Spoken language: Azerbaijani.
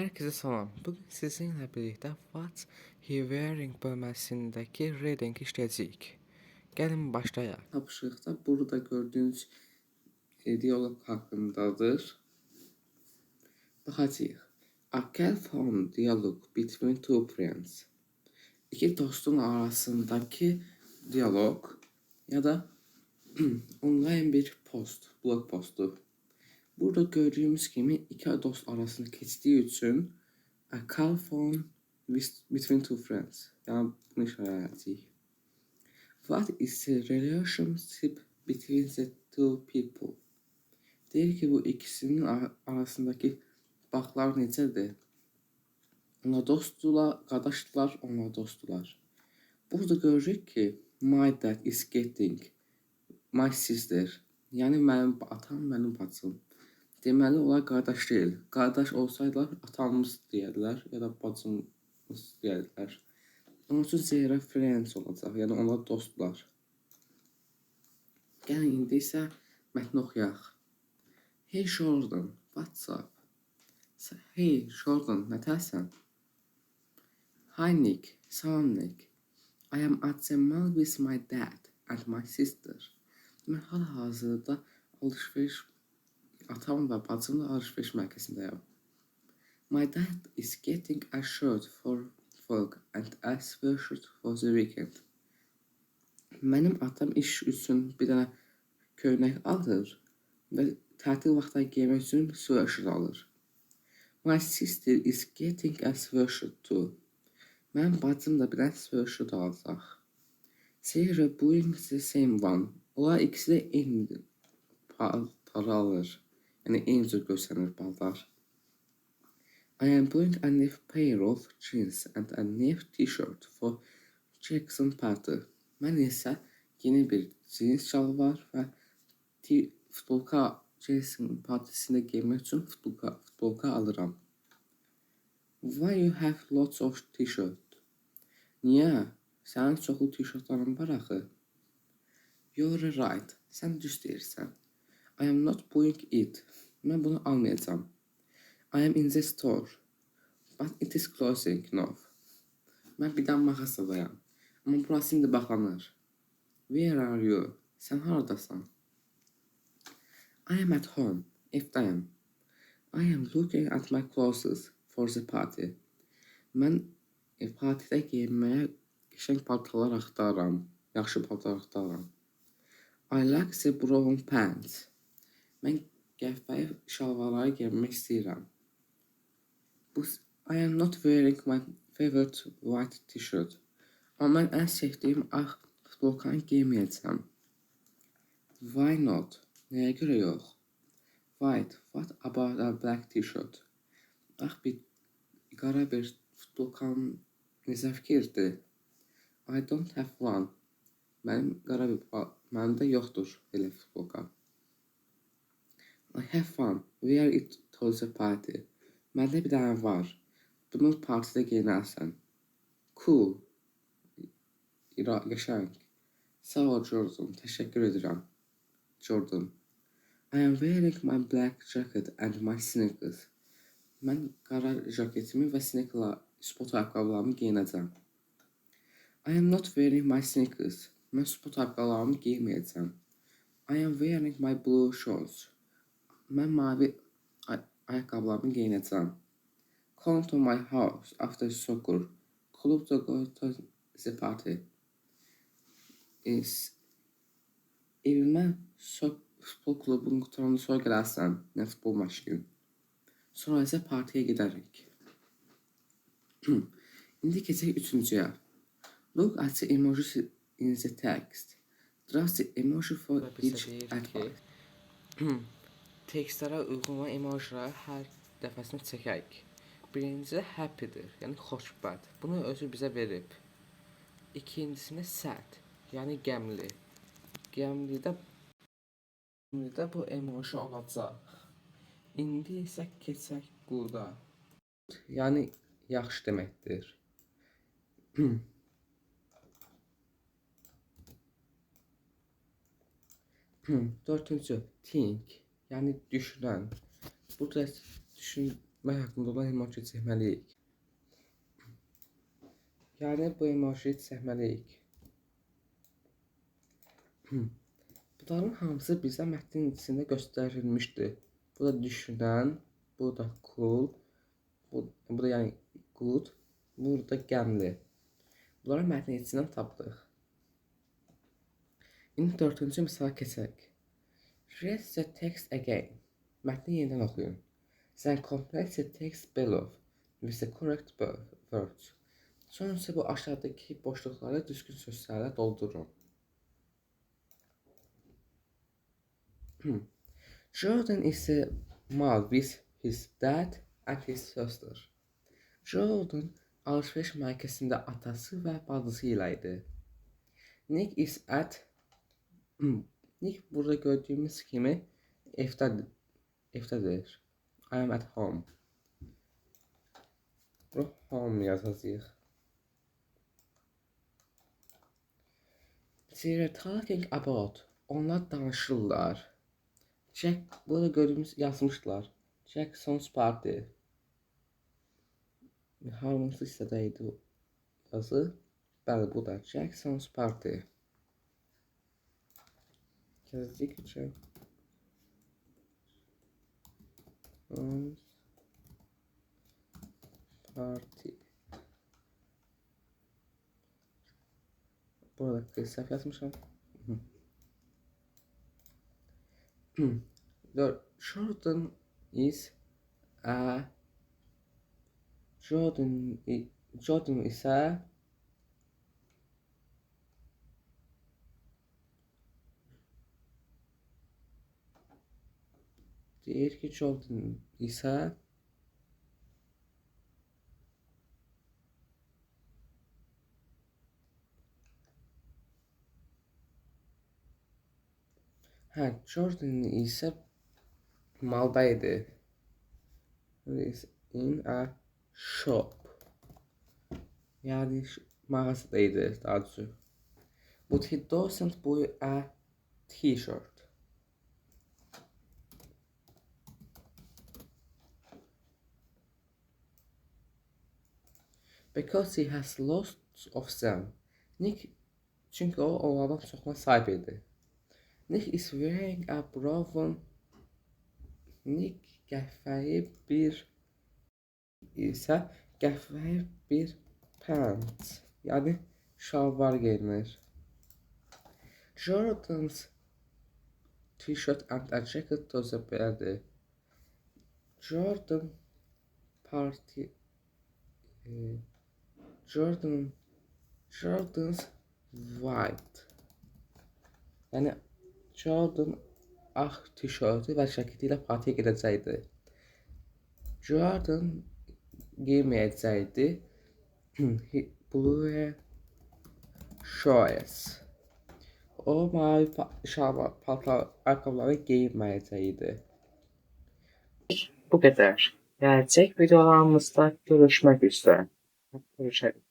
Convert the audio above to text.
Herkese salam. Bugün sizinlə birlikdə What's He Wearing bölməsindəki reading işləyəcəyik. Gəlin başlayaq. Tapışıqda burada gördüyünüz diyaloq haqqındadır. Baxacağıq. A careful dialogue between two friends. İki dostun arasındaki diyaloq ya da online bir post, blog postu. Burada gördüğümüz kimi iki dost arasında keçdiyi üçün a call phone between two friends. Yani bunu işarələyəcəyik. What is the relationship between the two people? Deyir ki, bu ikisinin arasındaki bağlar necədir? Onlar dostdular, qardaşdılar, onlar dostdular. Burada görürük ki, my dad is getting my sister. Yəni mənim atam, mənim bacım. Deməli, onlar qardaş deyil. Qardaş olsaydılar, atamız deyədilər ya da bacımız deyədilər. Onun üçün zero friends olacaq, yəni onlar dostlar. Gəlin, indi isə mətni oxuyaq. Hey Jordan, what's up? Hey Jordan, nətərsən? Hi Nick, salam Nick. I am at the mall with my dad and my sister. Mən hal-hazırda atam və bacımla alışveriş mərkəzindəyəm. My dad is getting a shirt for work and a sweatshirt for the weekend. Mənim atam iş üçün bir dənə köynək alır və tətil vaxtı geymək üçün sweatshirt alır. My sister is getting a sweatshirt too. Mənim bacım da bir dənə sweatshirt alacaq. They are buying the same one. Onlar ikisi də eyni paltarı alır. Yəni eyni cür görsənir paltar. I am buying a new pair of jeans and a new t-shirt for Jackson party. Mən isə yeni bir jeans şalvar və futbolka Jackson partisində geymək üçün futbolka alıram. Why you have lots of t-shirt? Niyə? Sənin çoxlu t-shirtların var axı. You're right. Sən düz deyirsən. I am not buying it. Mən bunu almayacağım. I am in the store. But it is closing now. Mən bir dənə mağazadayam. Amma burası indi bağlanır. Where are you? Sən haradasan? I am at home. Evdəyəm. I am looking at my clothes for the party. Mən partidə geyinməyə qəşəng paltarlar axtarıram. Yaxşı paltar axtarıram. I like the brown pants. Mən qəhvəyi şalvarları geyinmək istəyirəm. I am not wearing my favorite white t-shirt. Amma mən ən sevdiyim ağ futbolkanı giyməyəcəm. Why not? Nəyə görə yox? White, what about a black t-shirt? Qara bir futbolkanın necə fikirdir? I don't have one. Mənim də yoxdur elə futbolka. I have one. Wear it to the party. Məndə bir dənə var. Bunu partidə geyinərsən. Cool. Qəşəng. Sağ ol Jordan. Təşəkkür edirəm. Jordan. I am wearing my black jacket and my sneakers. Mən qara jaketimi və sport ayaqqabılarımı geyinəcəm. I am not wearing my sneakers. Mən sport ayaqqabılarımı giyməyəcəm. I am wearing my blue shorts. Mən mavi ayaqqabılarımı geyinəcəm. Come to my house after soccer. Club to go to the party. Evimə futbol klubunun qutarında sonra gələrsən. Nə futbol maçı. Sonra isə partiyə gedərik. İndi keçək üçüncüyə. Look at the emojis in the text. Draw the emoji for each advice. Tekstlərə uyğun olan emojiləri hər dəfəsində çəkək. Birincisi happy'dir, yəni xoşbəxt. Bunu özü bizə verib. İkincisində sad, yəni qəmli. Qəmlidə bu emoji olacaq. İndi isə keçək quda. Yəni yaxşı deməkdir. Dördüncü think, yəni düşünən. Burada və haqqında olan emoji çəkməliyik. Yəni bu emoji çəkməliyik. Bunların hamısı bizə mətnin içində göstərilmişdir. Bu da düşünən, bu da cool, bu da yəni good, bu da qəmli. Bunları mətnin içindən tapdıq. İndi 4-cü misala keçək. Read the text again. Mətni yenidən oxuyun. Then complete the text below with the correct words. Sonra isə bu aşağıdakı boşluqları düzgün sözlərlə doldurun. Jordan is a mall with his dad and his sister. Jordan alışveriş mərkəzində atası və bacısı ilə idi. Nick is at Nick burada gördüyümüz kimi evdədir. I am at home. Home yazacağıq. They are talking about. Onlar danışırlar. Jack, burada gördüğümüz yazmışlar. Jackson's Party. Hansı hissədəydi o yazı? Bəli, bu da Jackson's Party. Gəzdik üçün. Party. Burada kısa yazmışam. Jordan is a Jordan ise deyir ki Jordan ise Jordan ise maldaydı. Is in a shop. Yani mağazadaydı daha doğrusu. But he doesn't buy a t-shirt. Because he has lots of them. Nick çünkü o onlardan çoxuna sahib idi. Nick is wearing a brown. Nick qəhvəyi bir pants. Yani şalvar giyinir. Jordan's t-shirt and a jacket tozaberdi. Jordan's white. Yani Jordan ağ tişörtü və cəketi ilə partiyə gedəcəkdi. Jordan giyməyəcəkdi. Blue shorts. O mavi paltar ayaqqabıları geyinməyəcəkdi. Bu qədər. Gələcək videolarımızda görüşmək üzrə. Görüşərik.